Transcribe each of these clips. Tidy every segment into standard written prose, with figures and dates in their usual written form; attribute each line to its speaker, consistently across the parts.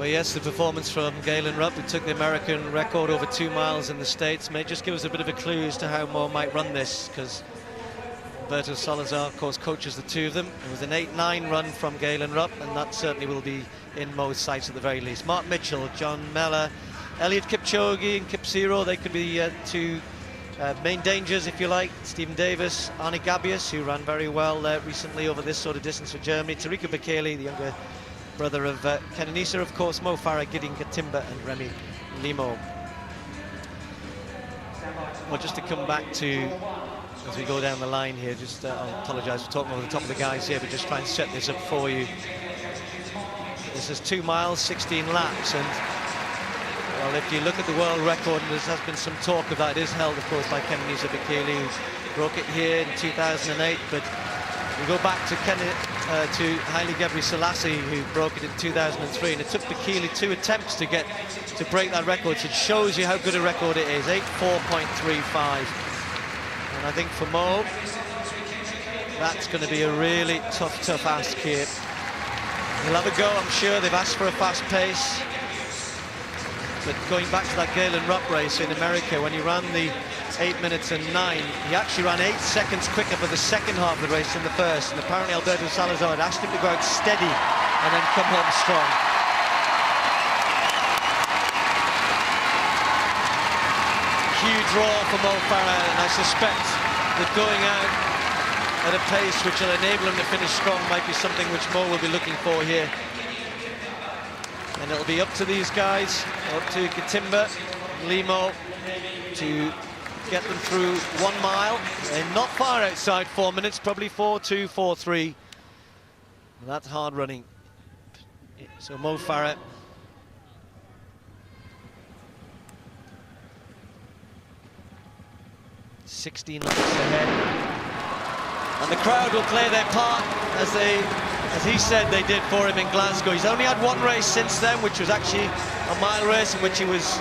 Speaker 1: Well, yes, the performance from Galen Rupp, who took the American record over 2 miles in the States, may just give us a bit of a clue as to how Mo might run this, because Alberto Salazar, of course, coaches the two of them. It was an 8-9 run from Galen Rupp, and that certainly will be in Mo's sights at the very least. Mark Mitchell, John Mellor, Eliud Kipchoge and Kip Zero, they could be two main dangers, if you like. Stephen Davis, Arne Gabius, who ran very well recently over this sort of distance for Germany. Tariq Bekele, the younger brother of Kenenisa, of course, Mo Farah, Gideon Katimba and Remy Limo. Well, just to come back to, as we go down the line here, just I apologise for talking over the top of the guys here, but just try and set this up for you. This is 2 miles, 16 laps, and well, if you look at the world record, and there has been some talk of that, it is held, of course, by Kenenisa Bekele, who broke it here in 2008, but we go back to Haile Gebrselassie, who broke it in 2003, and it took Bekele 2 attempts to break that record. So it shows you how good a record it is, 8:4.35. And I think for Mo, that's going to be a really tough ask here. He'll have a go, I'm sure. They've asked for a fast pace. But going back to that Galen Rupp race in America, when he ran the 8 minutes and 9, he actually ran 8 seconds quicker for the second half of the race than the first. And apparently Alberto Salazar had asked him to go out steady and then come home strong. Huge draw for Mo Farah, and I suspect that going out at a pace which will enable him to finish strong might be something which Mo will be looking for here. And it'll be up to these guys, up to Katimba, Limo, to get them through 1 mile. They're not far outside 4 minutes, probably 4:2, 4:3. That's hard running. So Mo Farah, $16 ahead. And the crowd will play their part as he said they did for him in Glasgow. He's only had 1 race since then, which was actually a mile race in which he was,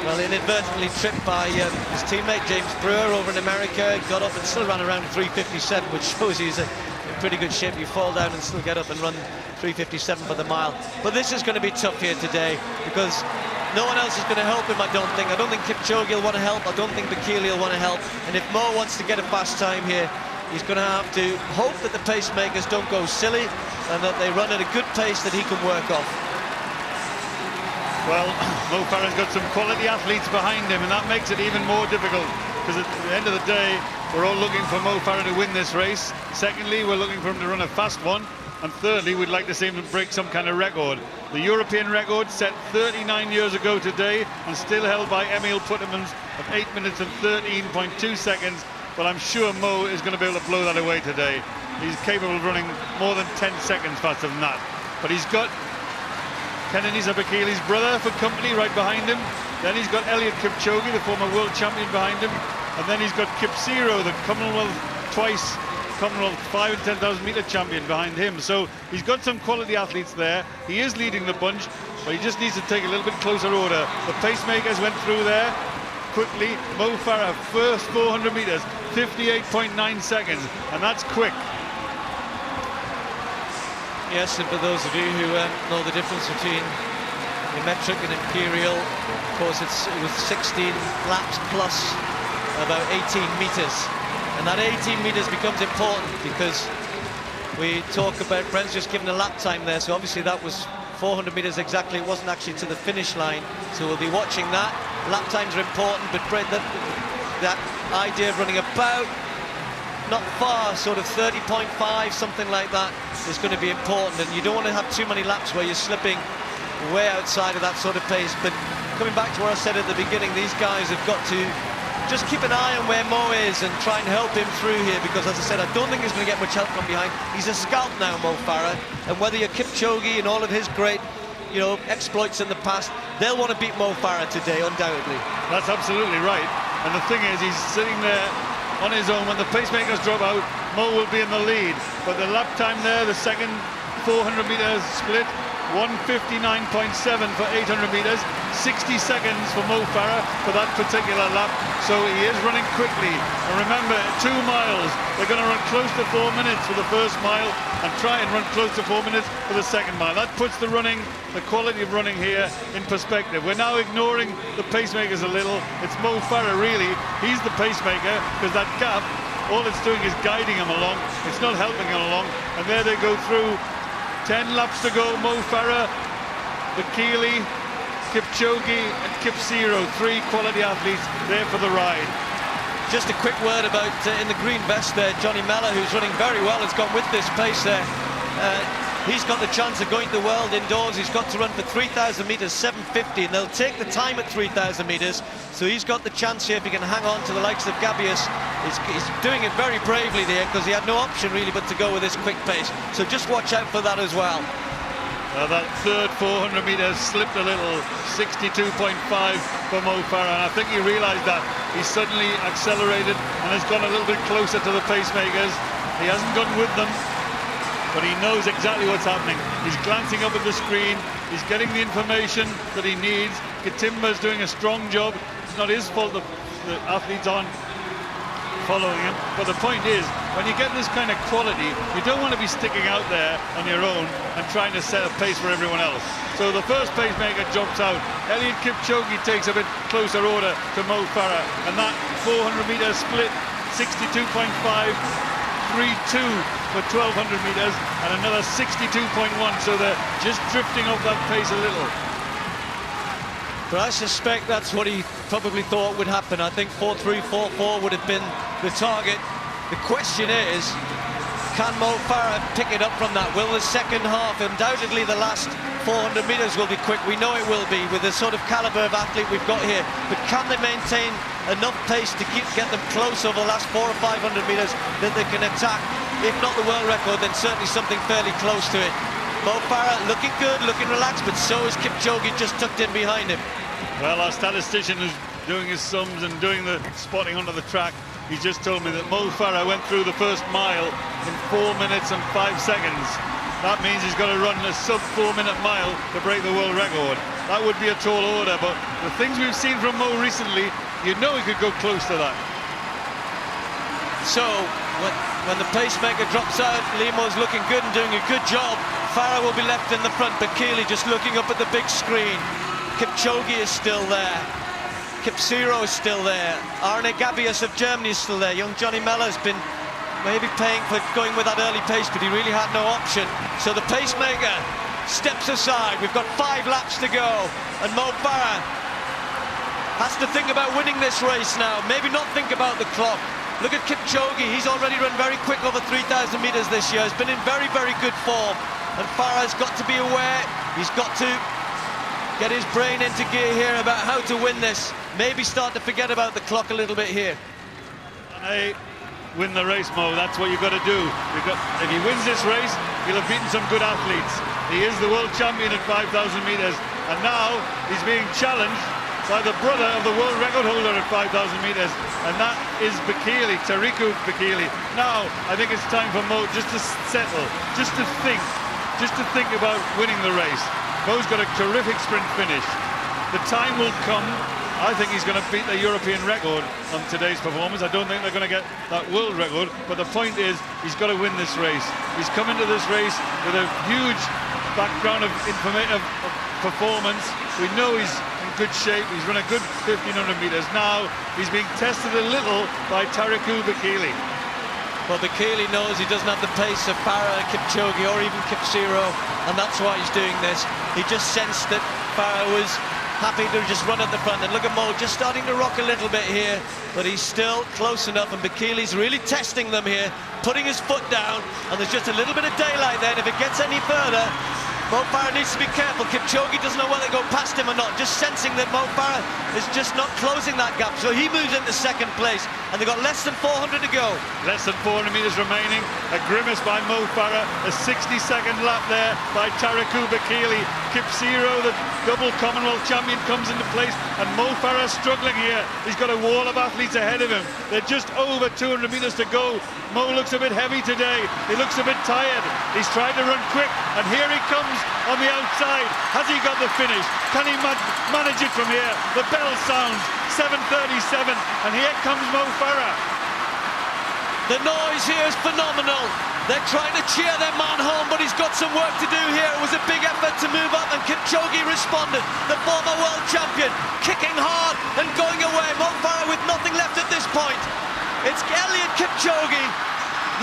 Speaker 1: well, inadvertently tripped by his teammate James Brewer over in America. Got up and still ran around 3:57, which shows he's in pretty good shape. You fall down and still get up and run 3:57 for the mile. But this is going to be tough here today, because no one else is going to help him, I don't think. I don't think Kipchoge will want to help. I don't think Bekele will want to help. And if Mo wants to get a fast time here, he's going to have to hope that the pacemakers don't go silly and that they run at a good pace that he can work off.
Speaker 2: Well, Mo Farah's got some quality athletes behind him, and that makes it even more difficult, because at the end of the day, we're all looking for Mo Farah to win this race. Secondly, we're looking for him to run a fast one. And thirdly, we'd like to see him break some kind of record. The European record set 39 years ago today and still held by Emil Puttermans of 8 minutes and 13.2 seconds. But I'm sure Mo is going to be able to blow that away today. He's capable of running more than 10 seconds faster than that. But he's got Kenenisa Bekele's brother for company right behind him. Then he's got Eliud Kipchoge, the former world champion, behind him. And then he's got Kip Zero, the Commonwealth 5 and 10,000 meter champion, behind him. So he's got some quality athletes there. He is leading the bunch, but he just needs to take a little bit closer order. The pacemakers went through there quickly. Mo Farah, first 400 meters, 58.9 seconds, and that's quick.
Speaker 1: Yes, and for those of you who know the difference between the metric and imperial, of course it was 16 laps plus about 18 meters. And that 18 meters becomes important, because we talk about Brent's just given a lap time there, so obviously that was 400 meters exactly. It wasn't actually to the finish line, so we'll be watching that. Lap times are important, but Brent, that idea of running about not far, sort of 30.5, something like that, is going to be important. And you don't want to have too many laps where you're slipping way outside of that sort of pace. But coming back to what I said at the beginning, these guys have got to just keep an eye on where Mo is and try and help him through here, because, as I said, I don't think he's going to get much help from behind. He's a scout now, Mo Farah, and whether you're Kipchoge and all of his great, exploits in the past, they'll want to beat Mo Farah today, undoubtedly.
Speaker 2: That's absolutely right. And the thing is, he's sitting there on his own. When the pacemakers drop out, Mo will be in the lead. But the lap time there, the second 400 meters split, 1:59.7 for 800 meters, 60 seconds for Mo Farah for that particular lap. So he is running quickly. And remember, 2 miles, they're going to run close to 4 minutes for the first mile and try and run close to 4 minutes for the second mile. That puts the running, the quality of running here in perspective. We're now ignoring the pacemakers a little. It's Mo Farah really. He's the pacemaker, because that gap, all it's doing is guiding him along. It's not helping him along. And there they go through. 10 laps to go. Mo Farah, Bekele, Kipchoge and Kipsiro, 3 quality athletes there for the ride.
Speaker 1: Just a quick word about in the green vest there, Johnny Mellor, who's running very well, has gone with this pace there. He's got the chance of going to the world indoors. He's got to run for 3,000 meters, 7:50, and they'll take the time at 3,000 meters. So he's got the chance here if he can hang on to the likes of Gabius. He's doing it very bravely there, because he had no option really but to go with this quick pace. So just watch out for that as well.
Speaker 2: That third 400 meters slipped a little, 62.5 for Mo Farah, and I think he realised that. He suddenly accelerated and has gone a little bit closer to the pacemakers. He hasn't gone with them, but he knows exactly what's happening. He's glancing up at the screen, he's getting the information that he needs. Katimba's doing a strong job. It's not his fault the athletes aren't following him, but the point is, when you get this kind of quality, you don't want to be sticking out there on your own and trying to set a pace for everyone else. So the first pacemaker drops out. Eliud Kipchoge takes a bit closer order to Mo Farah, and that 400 meter split, 62.5, 3.2 for 1,200 meters, and another 62.1, so they're just drifting off that pace a little.
Speaker 1: But I suspect that's what he probably thought would happen. I think 4.3, 4.4 would have been the target. The question is, can Mo Farah pick it up from that? Will the second half, undoubtedly the last 400 meters will be quick. We know it will be with the sort of caliber of athlete we've got here. But can they maintain enough pace to get them close over the last 400 or 500 meters that they can attack? If not the world record, then certainly something fairly close to it. Mo Farah looking good, looking relaxed, but so is Kipchoge just tucked in behind him.
Speaker 2: Well, our statistician who's doing his sums and doing the spotting onto the track, he just told me that Mo Farah went through the first mile in 4 minutes and 5 seconds. That means he's got to run a sub 4-minute mile to break the world record. That would be a tall order, but the things we've seen from Mo recently, you know he could go close to that.
Speaker 1: So, when the pacemaker drops out, Limo's looking good and doing a good job. Farah will be left in the front, Bekele just looking up at the big screen. Kipchoge is still there. Kipsiro is still there. Arne Gabius of Germany is still there. Young Johnny Mellor has been maybe paying for going with that early pace, but he really had no option. So the pacemaker steps aside. We've got 5 laps to go, and Mo Farah has to think about winning this race now. Maybe not think about the clock. Look at Kipchoge. He's already run very quick over 3,000 meters this year. He's been in very, very good form. And Farah's got to be aware. He's got to get his brain into gear here about how to win this. Maybe start to forget about the clock a little bit here.
Speaker 2: And they win the race, Mo. That's what you've got to do. If he wins this race, he'll have beaten some good athletes. He is the world champion at 5,000 meters. And now he's being challenged by the brother of the world record holder at 5,000 meters, and that is Bekele, Tariku Bekele. Now, I think it's time for Mo just to settle, just to think about winning the race. Mo's got a terrific sprint finish. The time will come. I think he's going to beat the European record on today's performance. I don't think they're going to get that world record, but the point is, he's got to win this race. He's come into this race with a huge background of performance. We know he's good shape. He's run a good 1,500 meters. Now he's being tested a little by Tariku Bekele.
Speaker 1: Well, Bekele knows he doesn't have the pace of Farah, Kipchoge or even Kipsiro, and that's why he's doing this. He just sensed that Farah was happy to just run at the front, and look at Mo just starting to rock a little bit here, but he's still close enough, and Bekele's really testing them here, putting his foot down, and there's just a little bit of daylight there, and if it gets any further, Mo Farah needs to be careful. Kipchoge doesn't know whether to go past him or not, just sensing that Mo Farah is just not closing that gap. So he moves into second place, and they've got less than 400 to go.
Speaker 2: Less than 400 meters remaining. A grimace by Mo Farah, a 60-second lap there by Tariku Bekele. Kipchoge, the double Commonwealth champion, comes into place, and Mo Farah struggling here. He's got a wall of athletes ahead of him. They're just over 200 metres to go. Mo looks a bit heavy today. He looks a bit tired. He's trying to run quick, and here he comes on the outside. Has he got the finish? Can he manage it from here? The bell sounds, 7:37, and here comes Mo Farah.
Speaker 1: The noise here is phenomenal. They're trying to cheer their man home, but he's got some work to do here. It was a big effort to move up, and Kipchoge responded. The former world champion, kicking hard and going away. Mo Farah with nothing left at this point. It's Eliud Kipchoge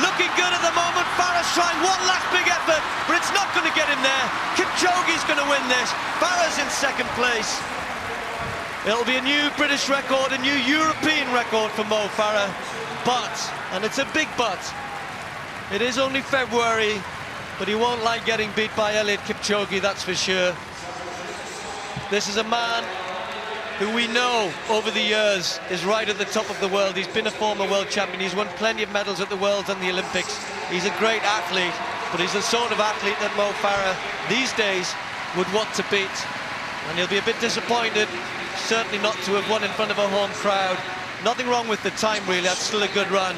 Speaker 1: looking good at the moment. Farah's trying one last big effort, but it's not going to get him there. Kipchoge's going to win this. Farah's in second place. It'll be a new British record, a new European record for Mo Farah. But, and it's a big but, it is only February, but he won't like getting beat by Eliud Kipchoge, that's for sure. This is a man who we know over the years is right at the top of the world. He's been a former world champion. He's won plenty of medals at the Worlds and the Olympics. He's a great athlete, but he's the sort of athlete that Mo Farah these days would want to beat. And he'll be a bit disappointed, certainly not to have won in front of a home crowd. Nothing wrong with the time, really. That's still a good run.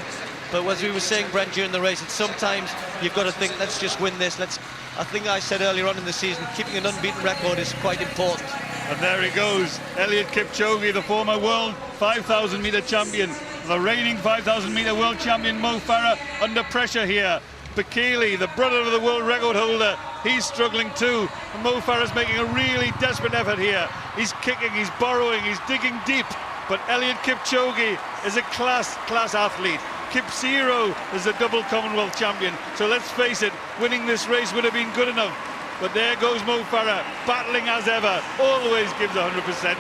Speaker 1: But as we were saying, Brent, during the race, sometimes you've got to think, let's just win this. I think I said earlier on in the season, keeping an unbeaten record is quite important.
Speaker 2: And there he goes, Eliud Kipchoge, the former world 5,000 metre champion, the reigning 5,000 metre world champion Mo Farah under pressure here. Bekele, the brother of the world record holder, he's struggling too. And Mo Farah's making a really desperate effort here. He's kicking, he's burrowing, he's digging deep. But Eliud Kipchoge is a class athlete. Kipchoge is a double Commonwealth champion. So let's face it, winning this race would have been good enough. But there goes Mo Farah, battling as ever, always gives 100%.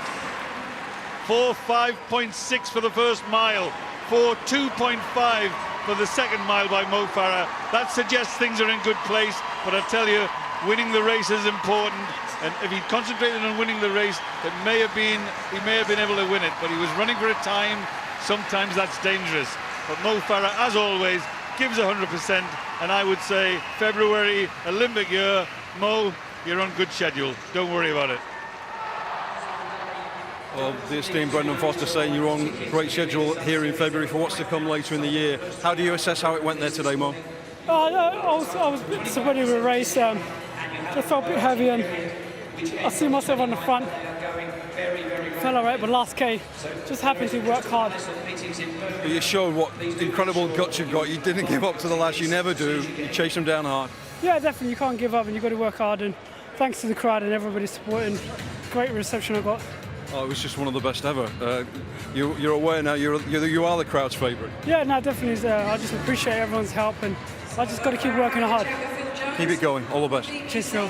Speaker 2: 4:5.6 for the first mile, 4:2.5 for the second mile by Mo Farah. That suggests things are in good place, but I tell you, winning the race is important. And if he'd concentrated on winning the race, he may have been able to win it, but he was running for a time. Sometimes that's dangerous. But Mo Farah, as always, gives 100%, and I would say February, Olympic year, Mo, you're on good schedule. Don't worry about it.
Speaker 3: Well, the esteemed Brendan Foster saying you're on great schedule here in February for what's to come later in the year. How do you assess how it went there today, Mo?
Speaker 4: I was a bit disappointed with the race. Just felt a bit heavy, and I see myself on the front. Fell alright, but last K, just happened to work hard.
Speaker 3: But you showed what incredible guts you've got. You didn't give up to the last, you never do. You chase them down hard.
Speaker 4: Yeah, definitely, you can't give up and you've got to work hard, and thanks to the crowd and everybody supporting. Great reception I got.
Speaker 3: Oh, it was just one of the best ever. You're aware now, you are the crowd's favourite.
Speaker 4: Yeah, no, definitely. I just appreciate everyone's help, and I just got to keep working hard.
Speaker 3: Keep it going, all the best.
Speaker 4: Cheers, Phil.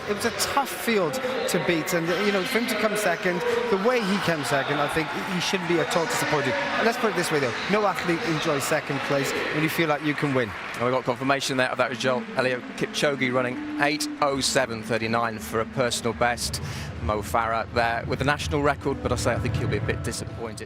Speaker 5: It was a tough field to beat, and for him to come second, the way he came second, I think he shouldn't be at all disappointed. And let's put it this way though, no athlete enjoys second place when you feel like you can win.
Speaker 6: And we got confirmation there of that result. Eliud Kipchoge running 8:07.39 for a personal best. Mo Farah there with the national record, but I think he'll be a bit disappointed.